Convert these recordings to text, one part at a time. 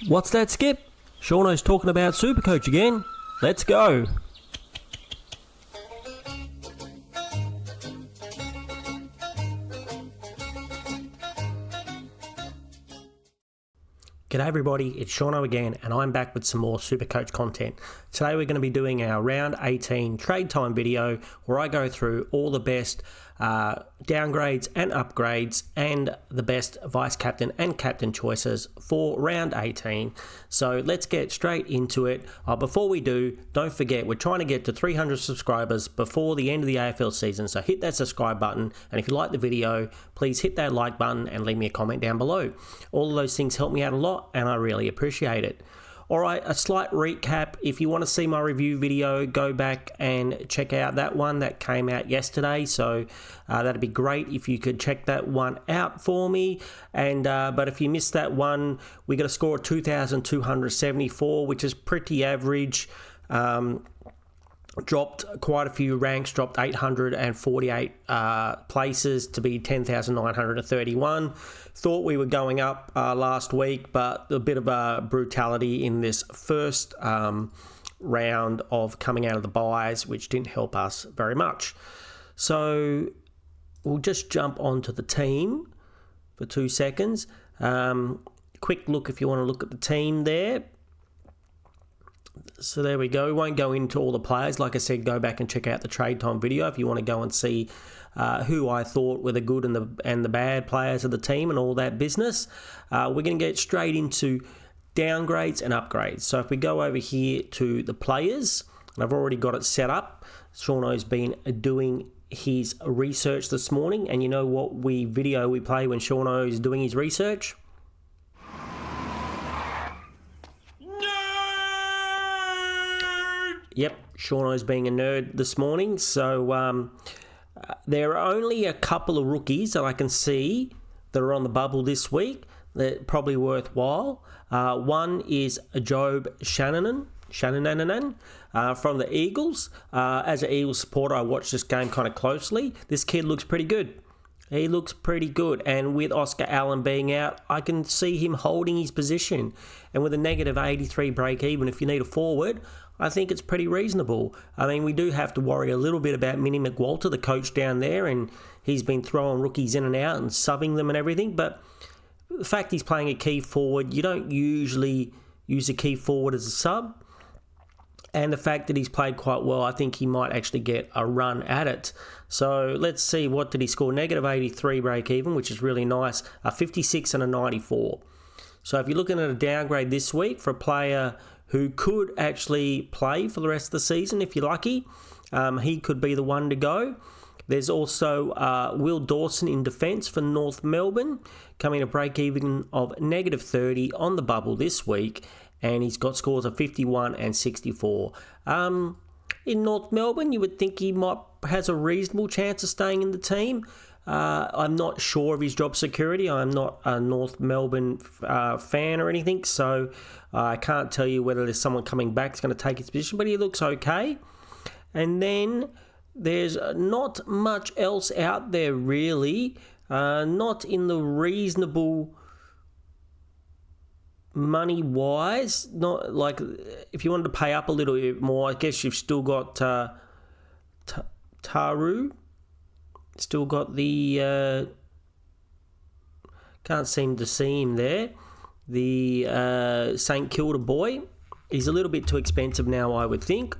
What's that, Skip? Shauno's talking about Supercoach again. Let's go. G'day everybody, it's Shauno again, and I'm back with some more Supercoach content. Today we're going to be doing our round 18 trade time video where I go through all the best downgrades and upgrades and the best vice captain and captain choices for round 18. So let's get straight into it. Before we do, don't forget we're trying to get to 300 subscribers before the end of the AFL season, so hit that subscribe button, and if you like the video, please hit that like button and leave me a comment down below. All of those things help me out a lot and I really appreciate it. Alright, a slight recap. If you want to see my review video, go back and check out that one that came out yesterday. So that'd be great if you could check that one out for me. And but if you missed that one, we got a score of 2,274, which is pretty average. Dropped quite a few ranks, dropped 848 places to be 10,931. Thought we were going up last week, but a bit of brutality in this first round of coming out of the buys, which didn't help us very much. So we'll just jump onto the team for 2 seconds. Quick look if you want to look at the team there. So there we go. We won't go into all the players. Like I said, go back and check out the trade time video if you want to go and see who I thought were the good and the bad players of the team and all that business. We're going to get straight into downgrades and upgrades. So if we go over here to the players, and I've already got it set up. Shauno's been doing his research this morning, and you know what video we play when Shauno is doing his research? Yep, Shauno's being a nerd this morning. So there are only a couple of rookies that I can see that are on the bubble this week that are probably worthwhile. One is Job Shannon from the Eagles. As an Eagles supporter, I watched this game kind of closely. This kid looks pretty good. He looks pretty good, and with Oscar Allen being out, I can see him holding his position. And with a negative 83 break even, if you need a forward, I think it's pretty reasonable. I mean, we do have to worry a little bit about Minnie McWalter, the coach down there, and he's been throwing rookies in and out and subbing them and everything. But the fact he's playing a key forward, you don't usually use a key forward as a sub. And the fact that he's played quite well, I think he might actually get a run at it. So let's see, what did he score? Negative 83 break even, which is really nice. A 56 and a 94. So if you're looking at a downgrade this week for a player who could actually play for the rest of the season if you're lucky, he could be the one to go. There's also Will Dawson in defence for North Melbourne, coming a break even of negative 30 on the bubble this week. And he's got scores of 51 and 64. In North Melbourne, you would think he has a reasonable chance of staying in the team. I'm not sure of his job security. I'm not a North Melbourne fan or anything, so I can't tell you whether there's someone coming back that's going to take his position, but he looks okay. And then there's not much else out there, really. Not in the reasonable money-wise, not like if you wanted to pay up a little bit more, I guess you've still got Taru, still got the can't seem to see him there, the St Kilda boy. He's a little bit too expensive now, I would think.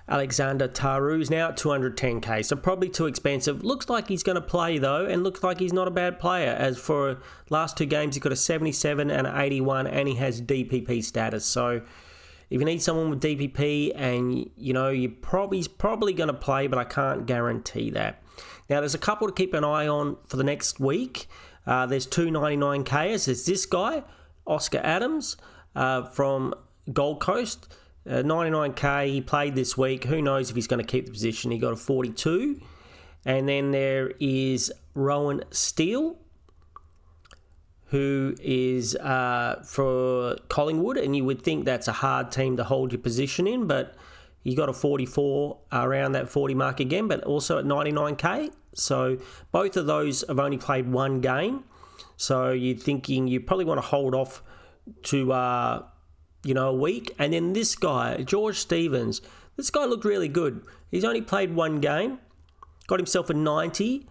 Alexander Taru is now at 210k, so probably too expensive. Looks like he's going to play though, and looks like he's not a bad player. As for last 2 games, he's got a 77 and an 81, and he has DPP status. So if you need someone with DPP, and you know he's probably going to play, but I can't guarantee that. Now there's a couple to keep an eye on for the next week. There's 2 99kers. There's this guy, Oscar Adams from Gold Coast. 99k, he played this week. Who knows if he's going to keep the position. He got a 42. And then there is Rowan Steele, who is for Collingwood, and you would think that's a hard team to hold your position in, but he got a 44 around that 40 mark again, but also at 99k. So both of those have only played 1 game. So you're thinking you probably want to hold off to, a week. And then this guy, George Stevens, this guy looked really good. He's only played one game, got himself a 90,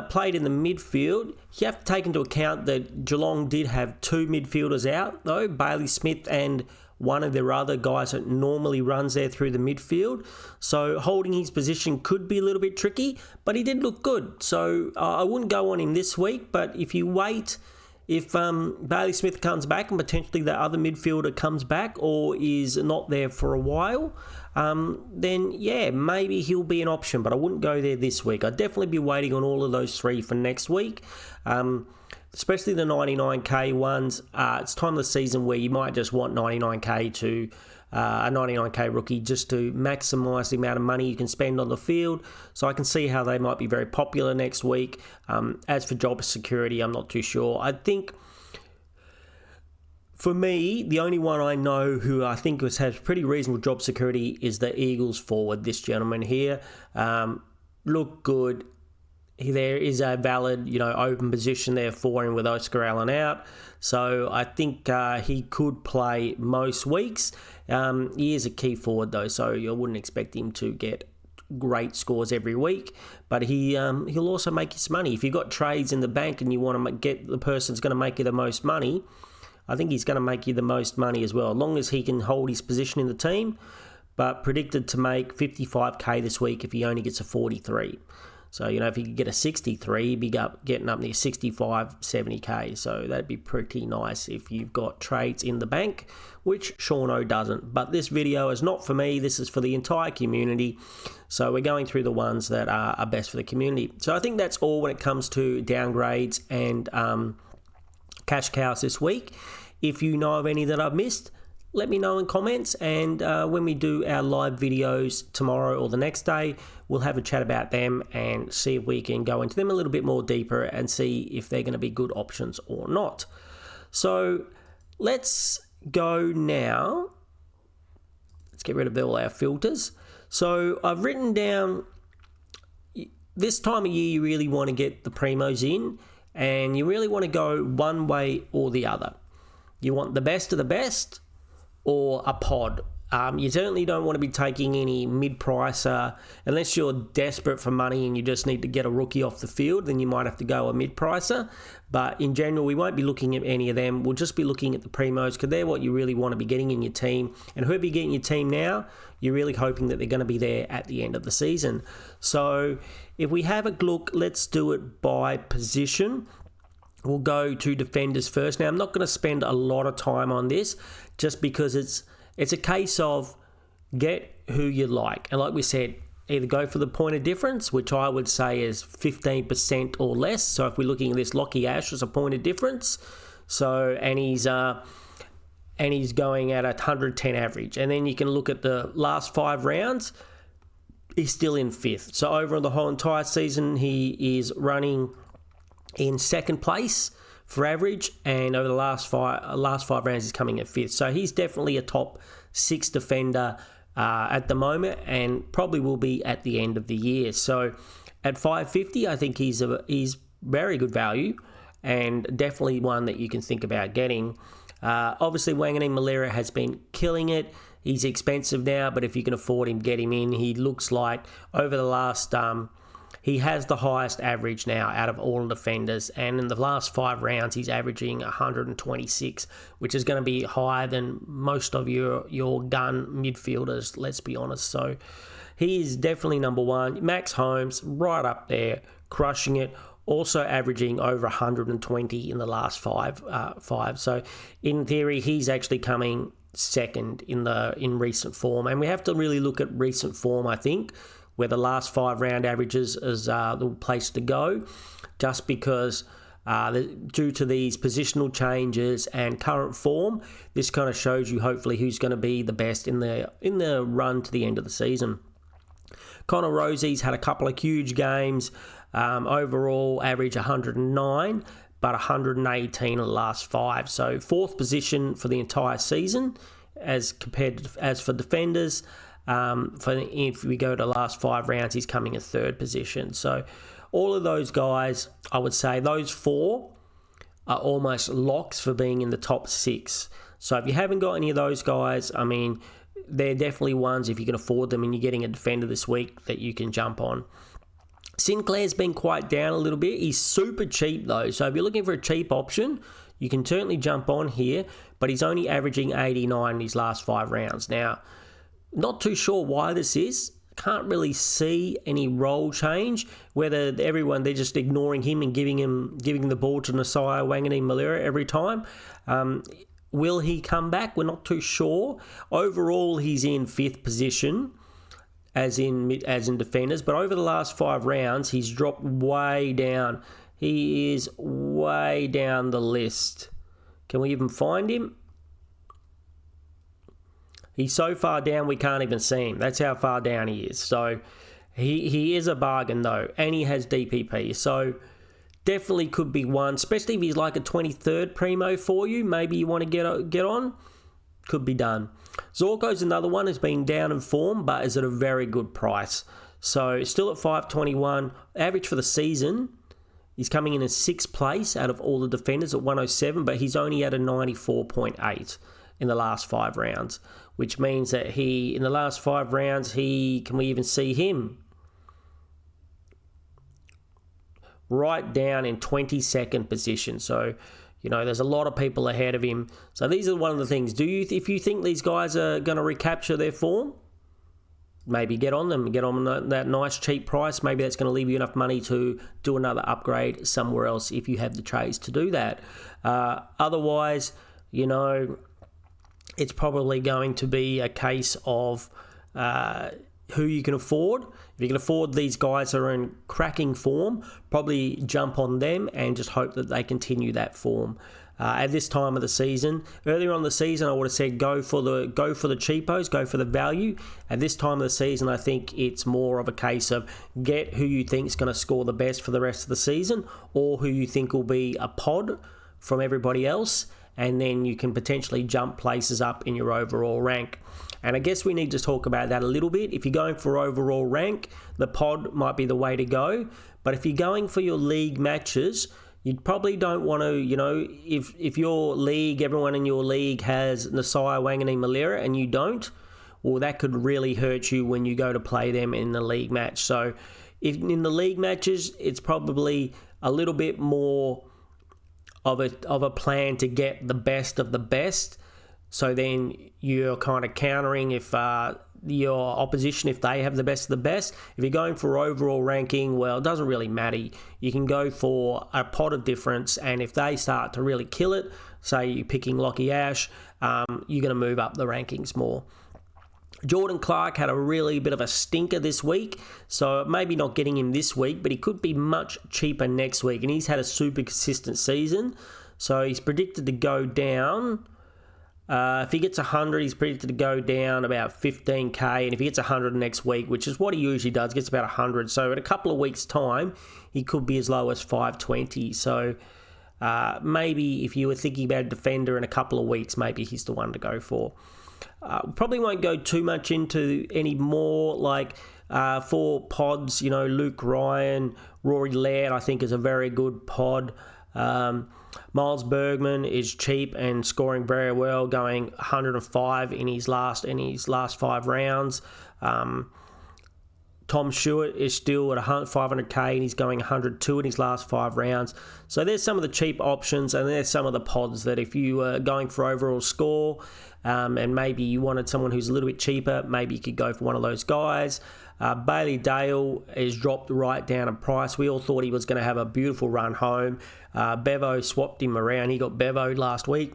played in the midfield. You have to take into account that Geelong did have two midfielders out, though, Bailey Smith and one of their other guys that normally runs there through the midfield. So holding his position could be a little bit tricky, but he did look good. So I wouldn't go on him this week, but if you wait, if Bailey Smith comes back and potentially the other midfielder comes back or is not there for a while, then yeah, maybe he'll be an option, but I wouldn't go there this week. I'd definitely be waiting on all of those three for next week. Especially the 99k ones. It's time of the season where you might just want 99k to a 99k rookie just to maximise the amount of money you can spend on the field. So I can see how they might be very popular next week. As for job security, I'm not too sure. I think for me, the only one I know who I think has pretty reasonable job security is the Eagles forward. This gentleman here looked good. There is a valid, open position there for him with Oscar Allen out. So I think he could play most weeks. He is a key forward though, so I wouldn't expect him to get great scores every week. But he'll also make his money. If you've got trades in the bank and you want to get the person who's going to make you the most money, I think he's going to make you the most money as well, as long as he can hold his position in the team. But predicted to make 55k this week if he only gets a 43. So, if he could get a 63, he'd be getting up near 65, 70k. So that'd be pretty nice if you've got trades in the bank, which Shauno doesn't. But this video is not for me. This is for the entire community. So we're going through the ones that are best for the community. So I think that's all when it comes to downgrades and cash cows this week. If you know of any that I've missed, let me know in comments, and when we do our live videos tomorrow or the next day, we'll have a chat about them and see if we can go into them a little bit more deeper and see if they're going to be good options or not. So let's go now. Let's get rid of all our filters. So I've written down, this time of year you really want to get the primos in, and you really want to go one way or the other. You want the best of the best, or a pod. You certainly don't want to be taking any mid-pricer unless you're desperate for money and you just need to get a rookie off the field. Then you might have to go a mid-pricer. But in general, we won't be looking at any of them. We'll just be looking at the primos because they're what you really want to be getting in your team. And whoever you get in your team now, you're really hoping that they're going to be there at the end of the season. So if we have a look, let's do it by position. We'll go to defenders first. Now, I'm not going to spend a lot of time on this just because it's a case of get who you like. And like we said, either go for the point of difference, which I would say is 15% or less. So if we're looking at this, Lockie Ash is a point of difference. So, and he's going at a 110 average. And then you can look at the last 5 rounds, he's still in 5th. So over the whole entire season, he is running in 2nd place for average, and over the last five rounds he's coming at 5th. So he's definitely a top 6 defender at the moment, and probably will be at the end of the year. So at 550, I think he's very good value, and definitely one that you can think about getting. Obviously, Wanganeen Malera has been killing it. He's expensive now, but if you can afford him, get him in. He looks like over the last he has the highest average now out of all defenders, and in the last 5 rounds, he's averaging 126, which is going to be higher than most of your gun midfielders, let's be honest. So he is definitely number 1. Max Holmes, right up there, crushing it, also averaging over 120 in the last 5. So in theory, he's actually coming second in recent form, and we have to really look at recent form, I think, where the last 5 round averages is the place to go, just because due to these positional changes and current form, this kind of shows you hopefully who's going to be the best in the run to the end of the season. Connor Rosie's had a couple of huge games, overall average 109, but 118 in the last 5. So 4th position for the entire season as for defenders. If we go to the last 5 rounds, he's coming in 3rd position. So all of those guys, I would say those 4 are almost locks for being in the top 6. So if you haven't got any of those guys, I mean, they're definitely ones, if you can afford them and you're getting a defender this week, that you can jump on. Sinclair's been quite down a little bit. He's super cheap though. So if you're looking for a cheap option, you can certainly jump on here, but he's only averaging 89 in his last 5 rounds. Now, not too sure why this is. Can't really see any role change, whether they're just ignoring him and giving the ball to Nasiah Wanganeen-Malera every time. Will he come back? We're not too sure. Overall, he's in 5th position as in defenders, but over the last 5 rounds, he's dropped way down. He is way down the list. Can we even find him? He's so far down we can't even see him. That's how far down he is. So he is a bargain though, and he has DPP. So definitely could be one, especially if he's like a 23rd primo for you. Maybe you want to get on. Could be done. Zorko's another one, has been down in form, but is at a very good price. So still at 521. Average for the season, he's coming in 6th place out of all the defenders at 107, but he's only at a 94.8 in the last 5 rounds, which means that in the last 5 rounds, can we even see him? Right down in 22nd position. So, there's a lot of people ahead of him. So these are one of the things. If you think these guys are going to recapture their form, maybe get on them. Get on that nice cheap price. Maybe that's going to leave you enough money to do another upgrade somewhere else if you have the trades to do that. Otherwise, it's probably going to be a case of who you can afford. If you can afford these guys that are in cracking form, probably jump on them and just hope that they continue that form. At this time of the season, earlier on the season, I would have said go for the cheapos, go for the value. At this time of the season, I think it's more of a case of get who you think is going to score the best for the rest of the season, or who you think will be a pod from everybody else, and then you can potentially jump places up in your overall rank. And I guess we need to talk about that a little bit. If you're going for overall rank, the pod might be the way to go. But if you're going for your league matches, you probably don't want to, if your league, everyone in your league has Nasiah Wanganeen-Malera and you don't, well, that could really hurt you when you go to play them in the league match. So if in the league matches, it's probably a little bit more of a plan to get the best of the best. So then you're kind of countering if your opposition, if they have the best of the best. If you're going for overall ranking, well, it doesn't really matter. You can go for a pot of difference, and if they start to really kill it, say you're picking Lockie Ash, you're going to move up the rankings more. Jordan Clark had a really bit of a stinker this week, so maybe not getting him this week, but he could be much cheaper next week, and he's had a super consistent season, so he's predicted to go down. If he gets 100, he's predicted to go down about 15k, and if he gets 100 next week, which is what he usually does, gets about 100, so in a couple of weeks' time, he could be as low as 520, so maybe if you were thinking about a defender in a couple of weeks, maybe he's the one to go for. Probably won't go too much into any more, like for pods, Luke Ryan, Rory Laird, I think is a very good pod. Miles Bergman is cheap and scoring very well, going 105 in his last 5 rounds. Tom Stewart is still at 500k and he's going 102 in his last 5 rounds. So there's some of the cheap options, and there's some of the pods that if you are going for overall score and maybe you wanted someone who's a little bit cheaper, maybe you could go for one of those guys. Bailey Dale is dropped right down in price. We all thought he was going to have a beautiful run home. Bevo swapped him around. He got Bevo'd last week.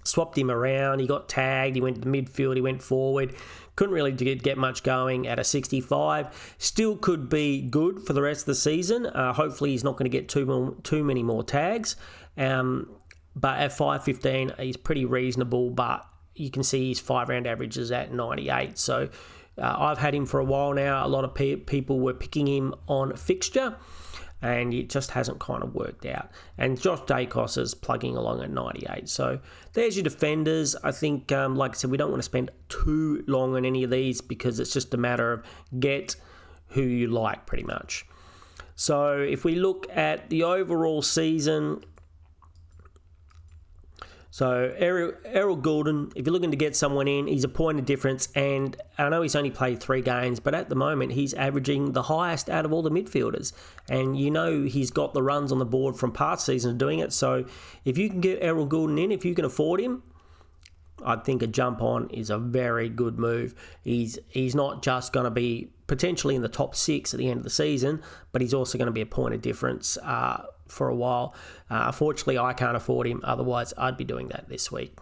Swapped him around. He got tagged. He went to the midfield. He went forward. Couldn't really get much going at a 65. Still could be good for the rest of the season. Hopefully he's not going to get too many more tags. But at 515, he's pretty reasonable. But you can see his 5-round average is at 98. So I've had him for a while now. A lot of people were picking him on fixture, and it just hasn't kind of worked out. And Josh Dacos is plugging along at 98. So there's your defenders. I think, like I said, we don't want to spend too long on any of these because it's just a matter of get who you like pretty much. So if we look at the overall season, So Errol Goulden, if you're looking to get someone in, he's a point of difference. And I know he's only played 3 games, but at the moment he's averaging the highest out of all the midfielders. And you know he's got the runs on the board from past seasons doing it. So if you can get Errol Goulden in, if you can afford him, I think a jump on is a very good move. He's not just going to be potentially in the top 6 at the end of the season, but he's also going to be a point of difference for a while. Unfortunately, I can't afford him. Otherwise, I'd be doing that this week.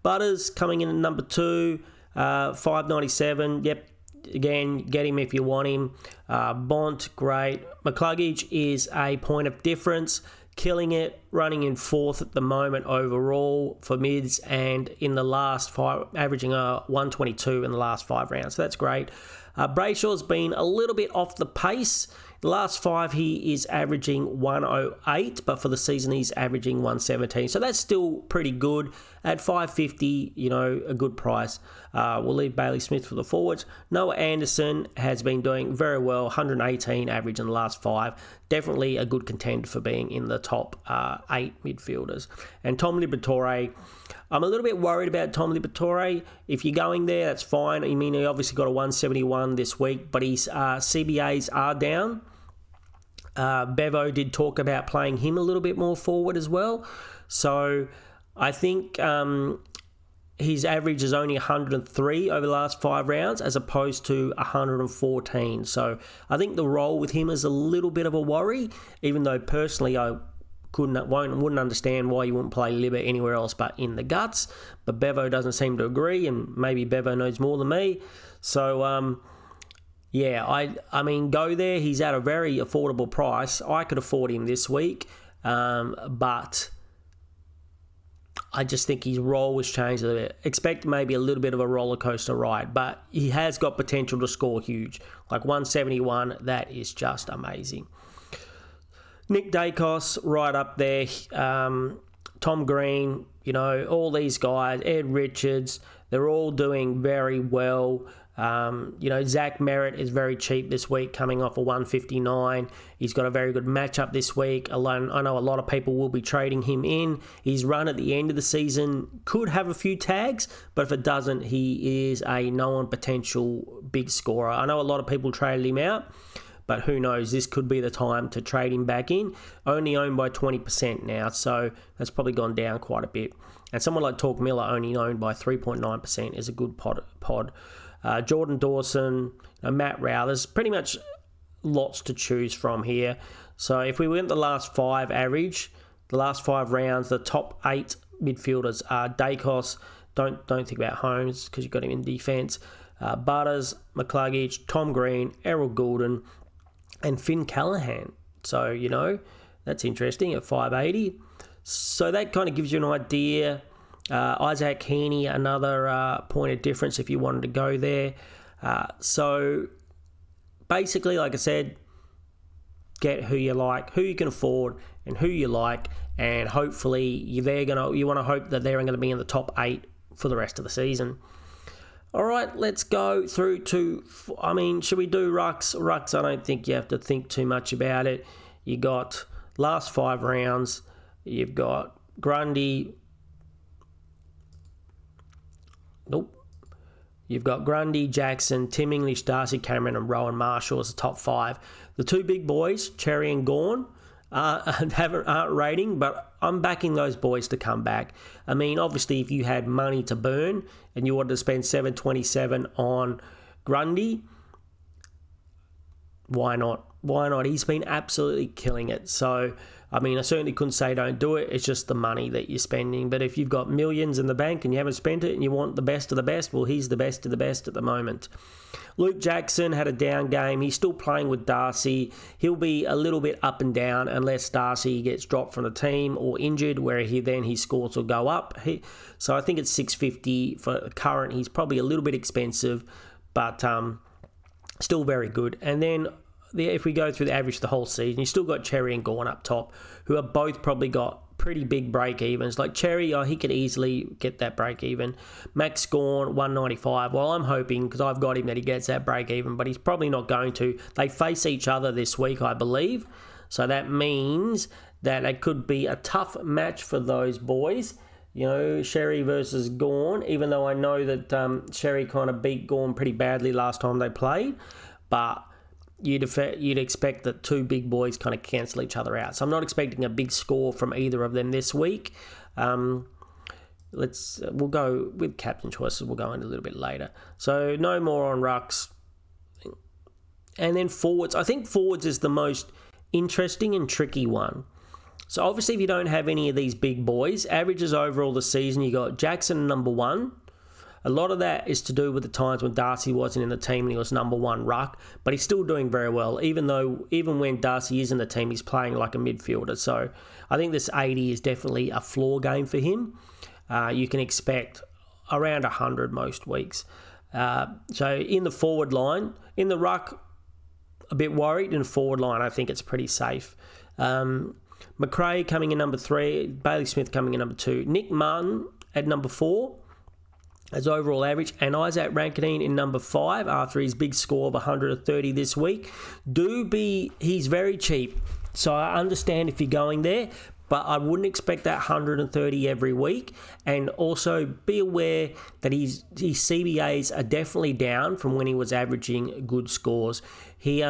Butters coming in at number 2, $5.97. Yep, again, get him if you want him. Bont, great. McCluggage is a point of difference. Killing it, running in 4th at the moment overall for mids, and in the last 5, averaging a 122 in the last 5 rounds. So that's great. Brayshaw's been a little bit off the pace. The last 5, he is averaging 108, but for the season, he's averaging 117. So that's still pretty good. At $5.50, a good price. We'll leave Bailey Smith for the forwards. Noah Anderson has been doing very well, 118 average in the last 5. Definitely a good contender for being in the top 8 midfielders. And Tom Liberatore, I'm a little bit worried about Tom Liberatore. If you're going there, that's fine. I mean, he obviously got a 171 this week, but his CBAs are down. Bevo did talk about playing him a little bit more forward as well. So I think his average is only 103 over the last 5 rounds as opposed to 114. So I think the role with him is a little bit of a worry, even though personally I wouldn't understand why you wouldn't play Libba anywhere else but in the guts. But Bevo doesn't seem to agree, and maybe Bevo knows more than me. So I mean, go there. He's at a very affordable price. I could afford him this week, but I just think his role was changed a little bit. Expect maybe a little bit of a roller coaster ride, but he has got potential to score huge. Like 171, that is just amazing. Nick Dacos, right up there. Tom Green, all these guys. Ed Richards, they're all doing very well. Zach Merritt is very cheap this week, coming off a 159. He's got a very good matchup this week. I know a lot of people will be trading him in. His run at the end of the season could have a few tags, but if it doesn't, he is a known potential big scorer. I know a lot of people traded him out, but who knows? This could be the time to trade him back in. Only owned by 20% now, so that's probably gone down quite a bit. And someone like Torque Miller, only owned by 3.9%, is a good pod. Jordan Dawson, Matt Rao, there's pretty much lots to choose from here. So if we went the last 5 average, the last 5 rounds, the top 8 midfielders are Dacos. Don't think about Holmes because you've got him in defence. Butters, McCluggage, Tom Green, Errol Goulden, and Finn Callahan. So, that's interesting at 580. So that kind of gives you an idea. Isaac Heaney, another point of difference if you wanted to go there. So basically, like I said, get who you like, who you can afford, and who you like, and hopefully you want to hope that they're going to be in the top 8 for the rest of the season. All right, let's go through to, should we do Rucks? Rucks, I don't think you have to think too much about it. You got last 5 rounds, you've got Grundy. Nope. You've got Grundy, Jackson, Tim English, Darcy Cameron, and Rowan Marshall as the top 5. The 2 big boys, Cherry and Gawn, aren't rating, but I'm backing those boys to come back. Obviously, if you had money to burn and you wanted to spend $7.27 on Grundy, why not? Why not? He's been absolutely killing it. So, I certainly couldn't say don't do it. It's just the money that you're spending. But if you've got millions in the bank and you haven't spent it and you want the best of the best, well, he's the best of the best at the moment. Luke Jackson had a down game. He's still playing with Darcy. He'll be a little bit up and down unless Darcy gets dropped from the team or injured, where his scores will go up. So I think it's $6.50 for current. He's probably a little bit expensive, but still very good. And then if we go through the average the whole season, you still got Cherry and Gawn up top, who have both probably got pretty big break evens. Like Cherry, he could easily get that break even. Max Gawn, 195. Well, I'm hoping, because I've got him, that he gets that break even, but he's probably not going to. They face each other this week, I believe. So that means that it could be a tough match for those boys. Sherry versus Gawn, even though I know that Sherry kind of beat Gawn pretty badly last time they played, but you'd expect that two big boys kind of cancel each other out. So I'm not expecting a big score from either of them this week. We'll go with captain choices. We'll go into a little bit later. So no more on rucks. And then forwards. I think forwards is the most interesting and tricky one. So obviously if you don't have any of these big boys, averages overall the season, you got Jackson number 1. A lot of that is to do with the times when Darcy wasn't in the team and he was number 1 ruck, but he's still doing very well, even when Darcy is in the team, he's playing like a midfielder. So I think this 80 is definitely a floor game for him. You can expect around 100 most weeks. So in the forward line, in the ruck, a bit worried. In the forward line, I think it's pretty safe. McRae coming in number 3, Bailey Smith coming in number 2, Nick Martin at number 4 as overall average, and Isaac Rankine in number 5 after his big score of 130 this week. He's very cheap, so I understand if you're going there, but I wouldn't expect that 130 every week. And also be aware that his CBAs are definitely down from when he was averaging good scores. He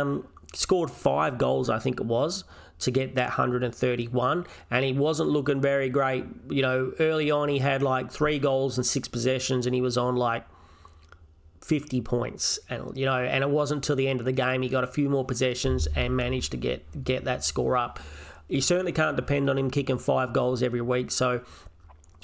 scored 5 goals, I think it was, to get that 131, and he wasn't looking very great. Early on he had like 3 goals and 6 possessions, and he was on like 50 points, and it wasn't till the end of the game he got a few more possessions and managed to get that score up. You certainly can't depend on him kicking 5 goals every week, so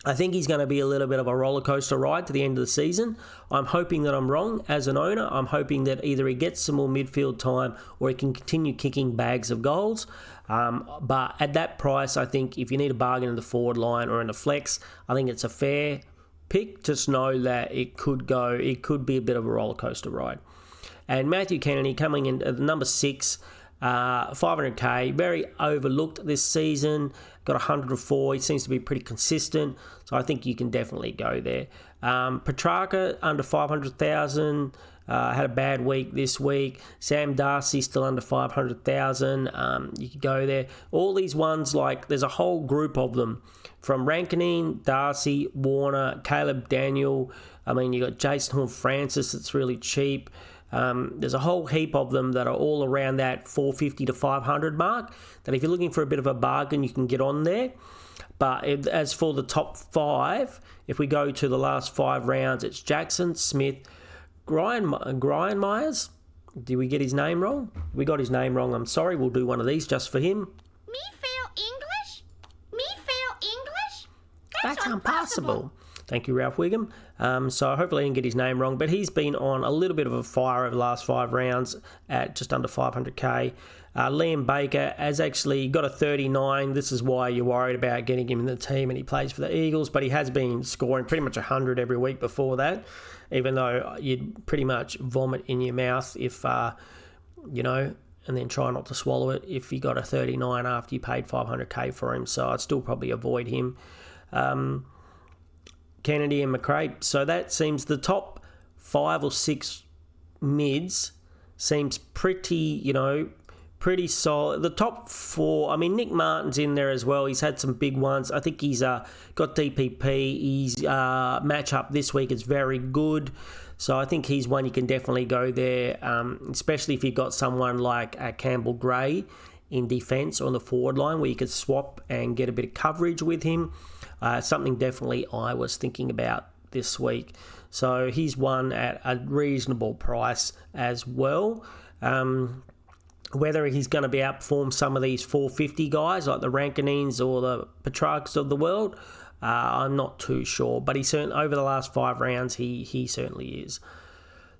I think he's going to be a little bit of a roller coaster ride to the end of the season. I'm hoping that I'm wrong as an owner. I'm hoping that either he gets some more midfield time or he can continue kicking bags of goals. But at that price, I think if you need a bargain in the forward line or in the flex, I think it's a fair pick. Just know that it could be a bit of a roller coaster ride. And Matthew Kennedy coming in at number 6, 500k, very overlooked this season, got 104. He seems to be pretty consistent, so I think you can definitely go there. Petrarca under 500,000, had a bad week this week. Sam Darcy still under 500,000. You could go there. All these ones, like there's a whole group of them, from Rankine, Darcy, Warner, Caleb Daniel. You got Jason Horne-Francis that's really cheap. There's a whole heap of them that are all around that 450 to 500 mark, that if you're looking for a bit of a bargain, you can get on there. But as for the top 5, if we go to the last 5 rounds, it's Jackson, Smith, Brian Myers. Did we get his name wrong? We got his name wrong. I'm sorry. We'll do one of these just for him. Me fail English? Me fail English? That's impossible. Thank you, Ralph Wiggum. So hopefully I didn't get his name wrong, but he's been on a little bit of a fire over the last 5 rounds at just under 500k. Liam Baker has actually got a 39. This is why you're worried about getting him in the team, and he plays for the Eagles, but he has been scoring pretty much 100 every week before that, even though you'd pretty much vomit in your mouth if, and then try not to swallow it if you got a 39 after you paid 500k for him. So I'd still probably avoid him. Kennedy and McRae. So that seems the top 5 or 6 mids seems pretty solid. The top 4, Nick Martin's in there as well. He's had some big ones. I think he's got DPP. His matchup this week is very good. So I think he's one you can definitely go there, especially if you've got someone like Campbell Gray in defence on the forward line where you could swap and get a bit of coverage with him. Something definitely I was thinking about this week. So he's one at a reasonable price as well. Whether he's going to be outperform some of these 450 guys like the Rankines or the Petrarchs of the world, I'm not too sure. But he certainly, over the last 5 rounds, he certainly is.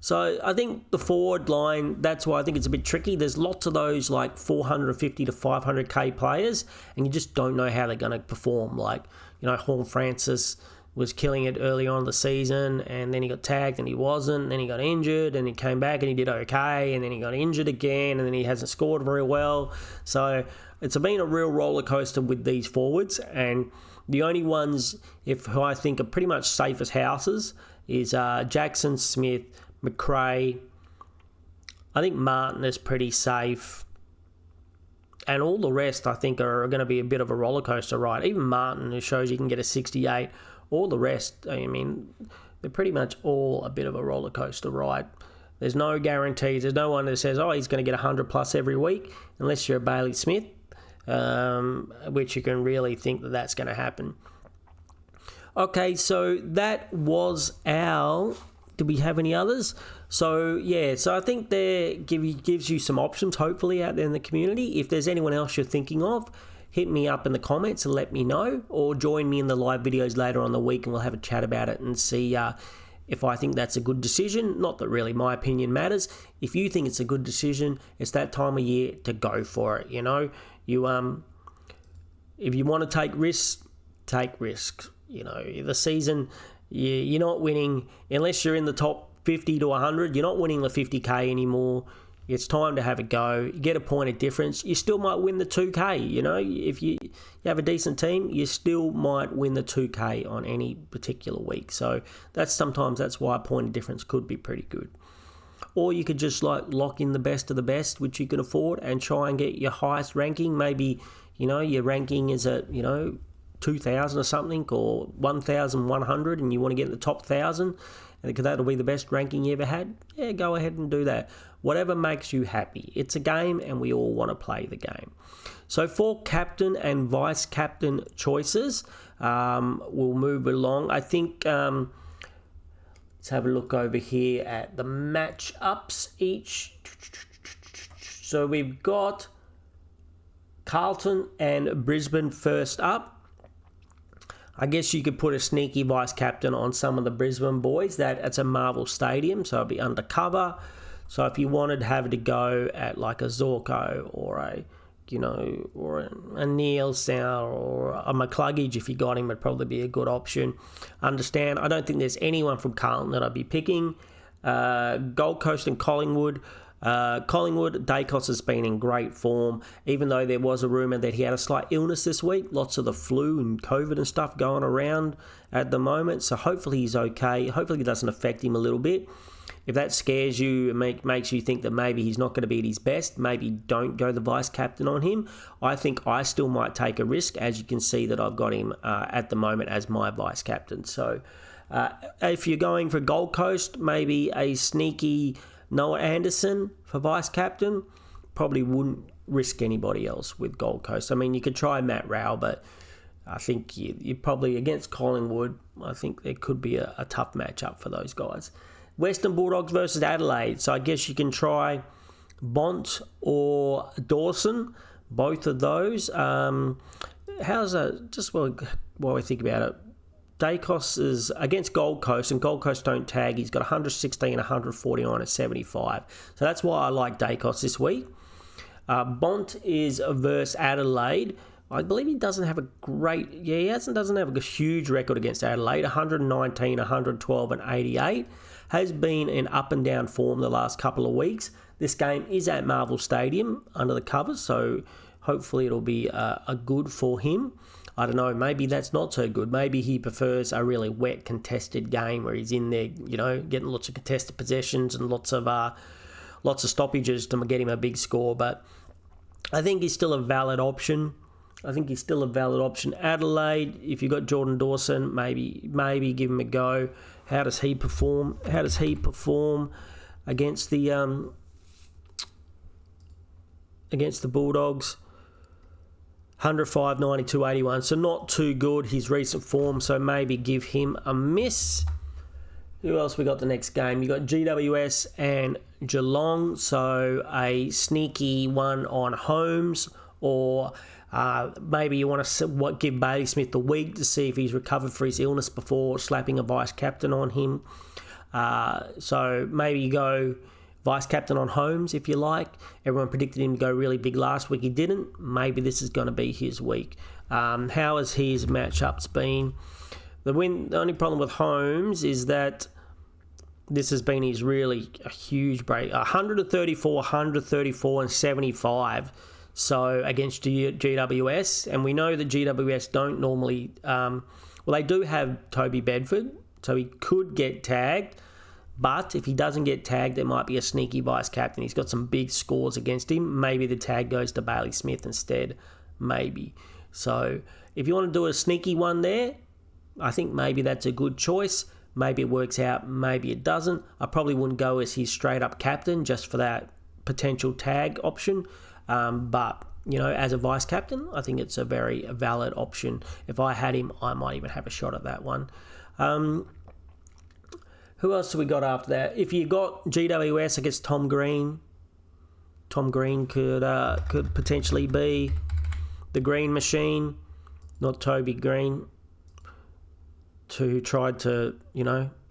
So I think the forward line, that's why I think it's a bit tricky. There's lots of those like 450 to 500k players, and you just don't know how they're going to perform. Like, Horne-Francis was killing it early on in the season, and then he got tagged and he wasn't, and then he got injured, and he came back and he did okay, and then he got injured again, and then he hasn't scored very well. So it's been a real roller coaster with these forwards, and the only ones who I think are pretty much safe as houses is Jackson, Smith, McRae. I think Martin is pretty safe. And all the rest, I think, are going to be a bit of a roller coaster ride. Even Martin, who shows you can get a 68. All the rest, I mean, they're pretty much all a bit of a roller coaster ride. There's no guarantees. There's no one that says, oh, he's going to get 100 plus every week, unless you're a Bailey Smith, which you can really think that that's going to happen. Okay, so that was our... Do we have any others? So, yeah, so I think there gives you some options, hopefully, out there in the community. If there's anyone else you're thinking of, hit me up in the comments and let me know, or join me in the live videos later on the week and we'll have a chat about it and see if I think that's a good decision. Not that really my opinion matters. If you think it's a good decision, it's that time of year to go for it, you know. If you want to take risks, take risks. You know, the season... You're not winning, unless you're in the top 50 to 100, you're not winning the 50k anymore. It's time to have a go. You get a point of difference. You still might win the 2k, you know. If you have a decent team, you still might win the 2k on any particular week. So that's why a point of difference could be pretty good. Or you could just lock in the best of the best, which you can afford, and try and get your highest ranking. Maybe, you know, your ranking is at, 2,000 or something, or 1,100, and you want to get in the top 1,000, and that'll be the best ranking you ever had. Yeah, go ahead and do that. Whatever makes you happy. It's a game, and we all want to play the game. So for captain and vice captain choices, we'll move along. I think let's have a look over here at the matchups each. So we've got Carlton and Brisbane first up. I guess you could put a sneaky vice captain on some of the Brisbane boys. That's a Marvel Stadium, so it'll be undercover. So if you wanted to have to go at like a Zorko or a Neil Sow or a McCluggage, if you got him, would probably be a good option. Understand, I don't think there's anyone from Carlton that I'd be picking. Gold Coast and Collingwood. Dacos has been in great form, even though there was a rumour that he had a slight illness this week. Lots of the flu and COVID and stuff going around at the moment, so hopefully he's okay. Hopefully it doesn't affect him a little bit. If that scares you and makes you think that maybe he's not going to be at his best, maybe don't go the vice captain on him. I think I still might take a risk, as you can see that I've got him at the moment as my vice captain. So if you're going for Gold Coast, maybe a sneaky Noah Anderson for vice captain. Probably wouldn't risk anybody else with Gold Coast. I mean, you could try Matt Rowell, but I think you probably, against Collingwood, I think there could be a tough matchup for those guys. Western Bulldogs versus Adelaide. So I guess you can try Bont or Dawson, both of those. How's that? Just while we think about it, Dacos is against Gold Coast, and Gold Coast don't tag. He's got 116, 149 and 75. So that's why I like Dacos this week. Bont is versus Adelaide. I believe he doesn't have a great... Yeah, he doesn't have a huge record against Adelaide. 119, 112 and 88. Has been in up and down form the last couple of weeks. This game is at Marvel Stadium under the covers, so hopefully it'll be a good for him. I don't know, maybe that's not so good. Maybe he prefers a really wet, contested game where he's in there, getting lots of contested possessions and lots of stoppages to get him a big score. But I think he's still a valid option. Adelaide, if you've got Jordan Dawson, maybe give him a go. How does he perform? Against the Bulldogs? 105, 92, 81. So not too good, his recent form. So maybe give him a miss. Who else we got the next game? You got GWS and Geelong. So a sneaky one on Holmes, or maybe you want to give Bailey Smith the week to see if he's recovered for his illness before slapping a vice captain on him. So maybe you go vice captain on Holmes if you like. Everyone predicted him to go really big last week. He didn't. Maybe this is going to be his week. How has his matchups been? The only problem with Holmes is that this has been his really a huge break. 134, 134 and 75. So against GWS. And we know that GWS don't normally... they do have Toby Bedford, so he could get tagged. But if he doesn't get tagged, there might be a sneaky vice captain. He's got some big scores against him. Maybe the tag goes to Bailey Smith instead. Maybe. So if you want to do a sneaky one there, I think maybe that's a good choice. Maybe it works out, maybe it doesn't. I probably wouldn't go as his straight-up captain just for that potential tag option. But, as a vice captain, I think it's a very valid option. If I had him, I might even have a shot at that one. Who else have we got after that? If you got GWS, I guess Tom Green. Tom Green could potentially be the green machine, not Toby Green, who tried to,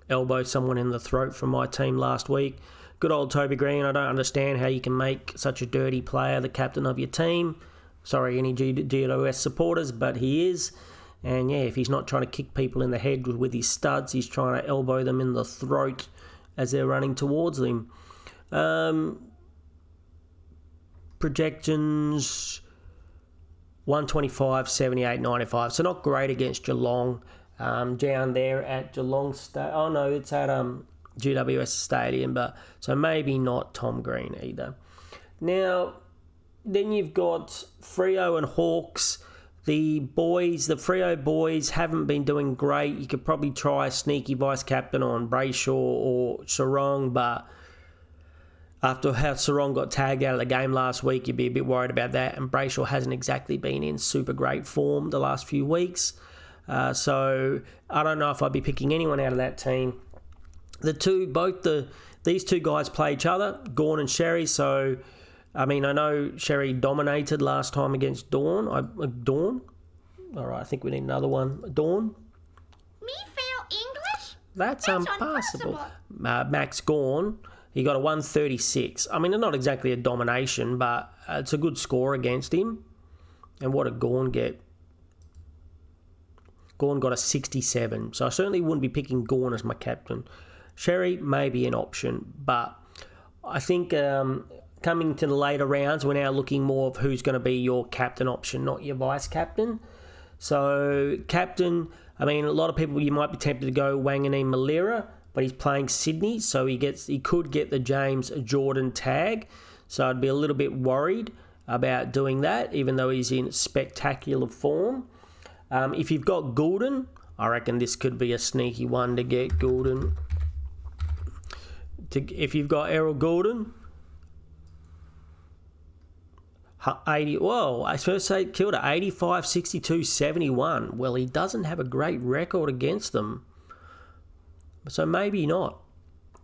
elbow someone in the throat from my team last week. Good old Toby Green. I don't understand how you can make such a dirty player the captain of your team. Sorry, any GWS supporters, but he is. And if he's not trying to kick people in the head with his studs, he's trying to elbow them in the throat as they're running towards him. Projections 125, 78, 95. So not great against Geelong. Down there at Geelong State. Oh no, it's at GWS Stadium, but so maybe not Tom Green either. Now, then you've got Freo and Hawks. The Freo boys haven't been doing great. You could probably try a sneaky vice captain on Brayshaw or Sarong, but after how Sarong got tagged out of the game last week, you'd be a bit worried about that. And Brayshaw hasn't exactly been in super great form the last few weeks. So I don't know if I'd be picking anyone out of that team. These two guys play each other, Gawn and Sherry. So, I know Sherry dominated last time against Dawn. Dawn? All right, I think we need another one. Dawn? Me fail English? That's impossible. Max Gawn, he got a 136. It's not exactly a domination, but it's a good score against him. And what did Gawn get? Gawn got a 67. So I certainly wouldn't be picking Gawn as my captain. Sherry may be an option, but I think coming to the later rounds, we're now looking more of who's going to be your captain option, not your vice captain. So captain, a lot of people, you might be tempted to go Wanganeen Malira, but he's playing Sydney, so he could get the James Jordan tag. So I'd be a little bit worried about doing that, even though he's in spectacular form. If you've got Goulden, I reckon this could be a sneaky one to get Goulden. If you've got Errol Goulden, 80. Whoa, I suppose say killed it 85, 62, 71. Well, he doesn't have a great record against them, so maybe not.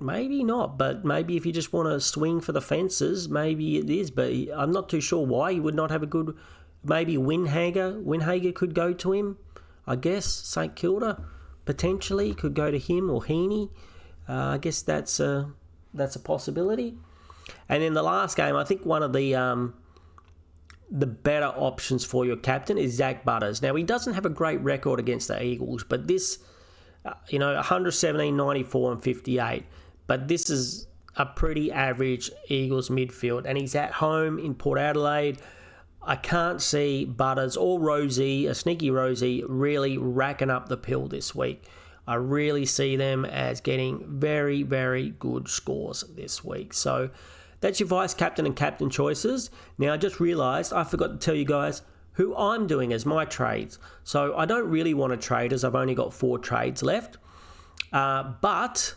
But maybe if you just want to swing for the fences, maybe it is. But I'm not too sure why he would not have a good. Maybe Winhager could go to him. I guess St Kilda potentially could go to him or Heaney. I guess that's a possibility. And in the last game, I think one of the better options for your captain is Zach Butters. Now, he doesn't have a great record against the Eagles, but this, 117, 94 and 58. But this is a pretty average Eagles midfield, and he's at home in Port Adelaide. I can't see Butters or Rosie, a sneaky Rosie, really racking up the pill this week. I really see them as getting very, very good scores this week. So that's your vice captain and captain choices. Now, I just realised I forgot to tell you guys who I'm doing as my trades. So I don't really want to trade as I've only got 4 trades left. But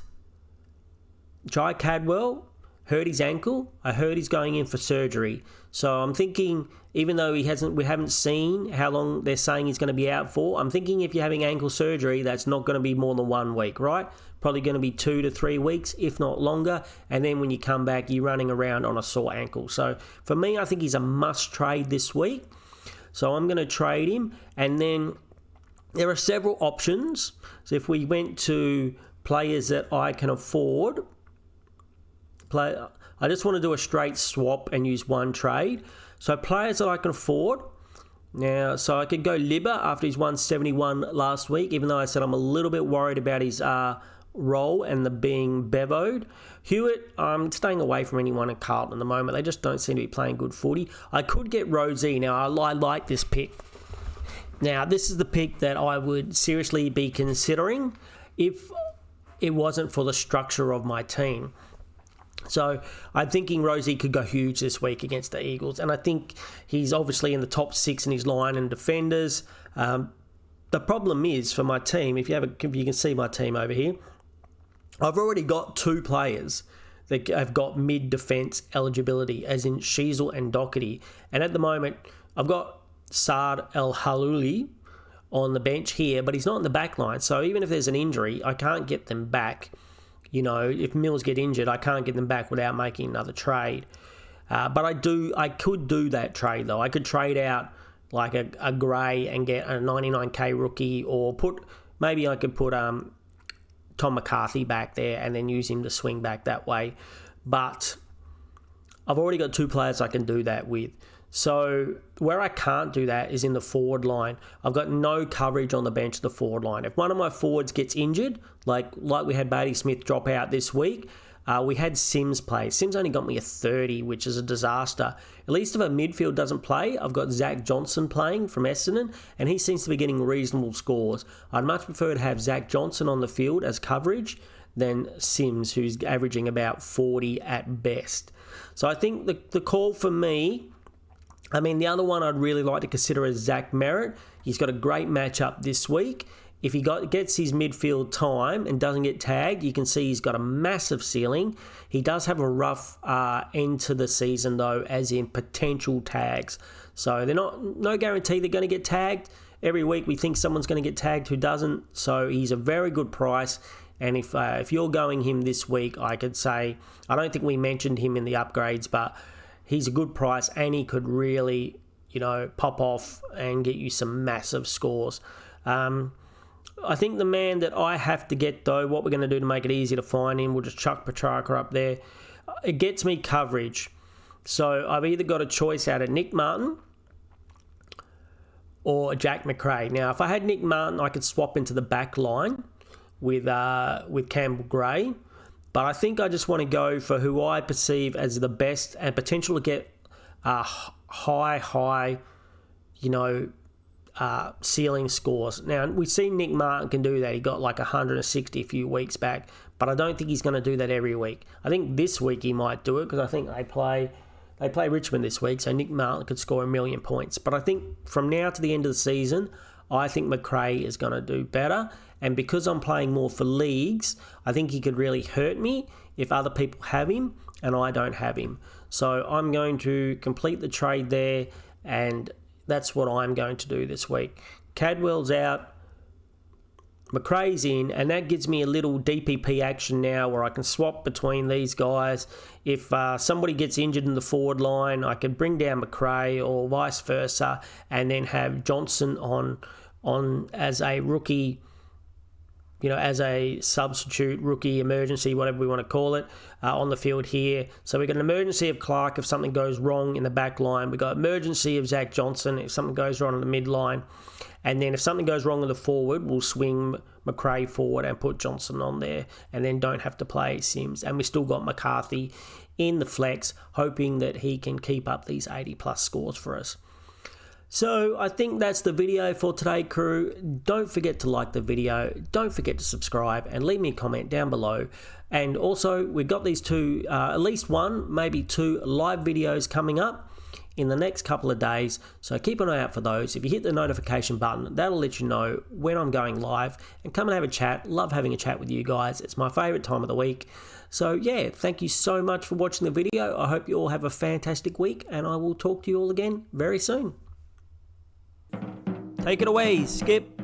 Jai Cadwell hurt his ankle. I heard he's going in for surgery. So I'm thinking, even though we haven't seen how long they're saying he's going to be out for, I'm thinking if you're having ankle surgery, that's not going to be more than 1 week, right? Probably going to be 2 to 3 weeks, if not longer. And then when you come back, you're running around on a sore ankle. So for me, I think he's a must trade this week. So I'm going to trade him. And then there are several options. So if we went to players that I can afford, I just want to do a straight swap and use one trade. So players that I can afford. Now, so I could go Libba after his 171 last week, even though I said I'm a little bit worried about his role and the being bevoed. Hewitt, I'm staying away from anyone at Carlton at the moment. They just don't seem to be playing good footy. I could get Rosie. Now, I like this pick. Now, this is the pick that I would seriously be considering. If it wasn't for the structure of my team. So I'm thinking Rosie could go huge this week against the Eagles, and I think he's obviously in the top 6 in his line and defenders. The problem is for my team, if you can see my team over here, I've already got 2 players that have got mid-defence eligibility, as in Sheasel and Doherty. And at the moment, I've got Saad El Halouli on the bench here, but he's not in the back line. So even if there's an injury, I can't get them back. You know, if Mills get injured, I can't get them back without making another trade. But I could do that trade, though. I could trade out like a Gray and get a 99k rookie, or maybe I could put Tom McCarthy back there and then use him to swing back that way. But I've already got 2 players I can do that with. So where I can't do that is in the forward line. I've got no coverage on the bench of the forward line. If one of my forwards gets injured, like we had Bailey Smith drop out this week, we had Sims play. Sims only got me a 30, which is a disaster. At least if a midfield doesn't play, I've got Zach Johnson playing from Essendon, and he seems to be getting reasonable scores. I'd much prefer to have Zach Johnson on the field as coverage than Sims, who's averaging about 40 at best. So I think the call for me, the other one I'd really like to consider is Zach Merritt. He's got a great matchup this week. If he gets his midfield time and doesn't get tagged, you can see he's got a massive ceiling. He does have a rough end to the season, though, as in potential tags. So they're no guarantee they're going to get tagged. Every week we think someone's going to get tagged who doesn't. So he's a very good price. And if you're going him this week, I could say, I don't think we mentioned him in the upgrades, but he's a good price and he could really, pop off and get you some massive scores. I think the man that I have to get, though, what we're going to do to make it easier to find him, we'll just chuck Petrarca up there. It gets me coverage. So I've either got a choice out of Nick Martin or Jack Macrae. Now, if I had Nick Martin, I could swap into the back line with Campbell Gray. But I think I just want to go for who I perceive as the best and potential to get high, ceiling scores. Now, we've seen Nick Martin can do that. He got like 160 a few weeks back, but I don't think he's going to do that every week. I think this week he might do it because I think they play Richmond this week, so Nick Martin could score 1 million points. But I think from now to the end of the season, I think Macrae is going to do better. And because I'm playing more for leagues, I think he could really hurt me if other people have him and I don't have him. So I'm going to complete the trade there, and that's what I'm going to do this week. Cadwell's out, Macrae's in, and that gives me a little DPP action now where I can swap between these guys. If somebody gets injured in the forward line, I can bring down Macrae or vice versa, and then have Johnson on as a rookie, as a substitute, rookie, emergency, whatever we want to call it, on the field here. So we've got an emergency of Clark if something goes wrong in the back line. We've got emergency of Zach Johnson if something goes wrong in the mid-line. And then if something goes wrong in the forward, we'll swing Macrae forward and put Johnson on there, and then don't have to play Sims. And we still got McCarthy in the flex, hoping that he can keep up these 80-plus scores for us. So I think that's the video for today, crew. Don't forget to like the video. Don't forget to subscribe and leave me a comment down below. And also, we've got these 2, at least 1, maybe 2 live videos coming up in the next couple of days. So keep an eye out for those. If you hit the notification button, that'll let you know when I'm going live. And come and have a chat. Love having a chat with you guys. It's my favourite time of the week. So yeah, thank you so much for watching the video. I hope you all have a fantastic week, and I will talk to you all again very soon. Take it away, Skip.